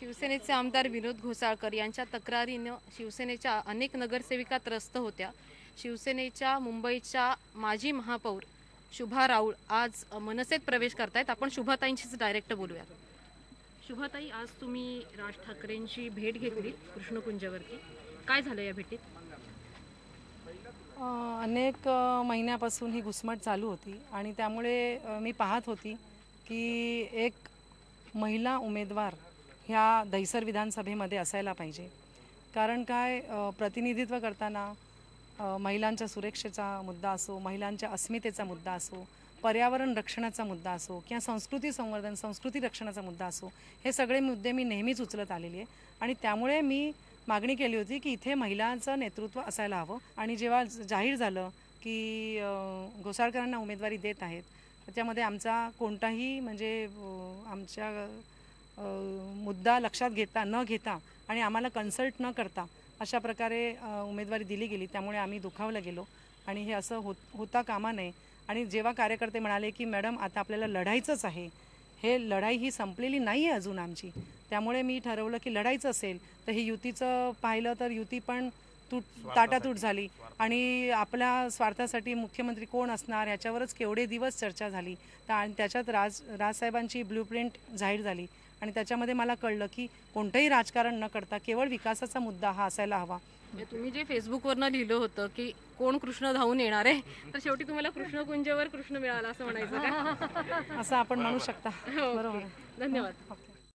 शिवसेनेचे आमदार विनोद घोसाळकर यांच्या तक्रारीनं शिवसेनेच्या अनेक नगरसेविका त्रस्त होत्या। शिवसेनेच्या मुंबईच्या माजी महापौर शुभा राऊळ आज मनसेत प्रवेश करतायत। आपण शुभाताईंशीच डायरेक्ट बोलूया। शुभाताई, आज तुम्ही राज ठाकरेंची भेट घेतली कृष्णकुंजावरती, काय झालं या भेटीत? अनेक महिन्यापासून ही घुसमट चालू होती आणि त्यामुळे मी पाहत होती की एक महिला उमेदवार ह्या दहिसर विधानसभेमध्ये असायला पाहिजे। कारण काय, प्रतिनिधित्व करताना महिलांच्या सुरक्षेचा मुद्दा असो, महिलांच्या अस्मितेचा मुद्दा असो, पर्यावरण रक्षणाचा मुद्दा असो किंवा संस्कृती संवर्धन, संस्कृती रक्षणाचा मुद्दा असो, हे सगळे मुद्दे मी नेहमीच उचलत आलेली आहे आणि त्यामुळे मी मागणी केली होती की इथे महिलांचं नेतृत्व असायला हवं। आणि जेव्हा जाहीर झालं की घोसाळकरांना उमेदवारी देत आहेत, त्याच्यामध्ये आमचा कोणताही म्हणजे आमच्या मुद्दा लक्षात न घेता आणि आम्हाला कन्सल्ट न करता अशा प्रकारे उमेदवारी दिली गेली, त्यामुळे आम्ही दुखावलं गेलो आणि हे असं होता कामा नये। आणि जेव्हा कार्यकर्ते म्हणाले की मॅडम आता आपल्याला लढायचंच आहे, हे लढाई ही संपलेली नाही आहे अजून आमची, त्यामुळे मी ठरवलं की लढायचं असेल तर ही युतीचं पाहिलं तर युती पण ताटातूट झाली आणि आपल्या स्वार्थासाठी मुख्यमंत्री कोण असणार ह्याच्यावरच केवढे दिवस चर्चा झाली। आणि त्याच्यात राजसाहेबांची ब्ल्यूप्रिंट जाहीर झाली आणि त्याच्यामध्ये मला कळलं की कोणतंही राजकारण न करता केवळ विकासाचा मुद्दा हा असायला हवा। तुम्ही जे फेसबुकवरनं लिहिलं होतं की कोण कृष्ण धावून येणार आहे, तर शेवटी तुम्हाला कृष्णकुंजावर कृष्ण मिळाला असं म्हणायचं का? असं आपण म्हणू शकता। बरोबर, धन्यवाद।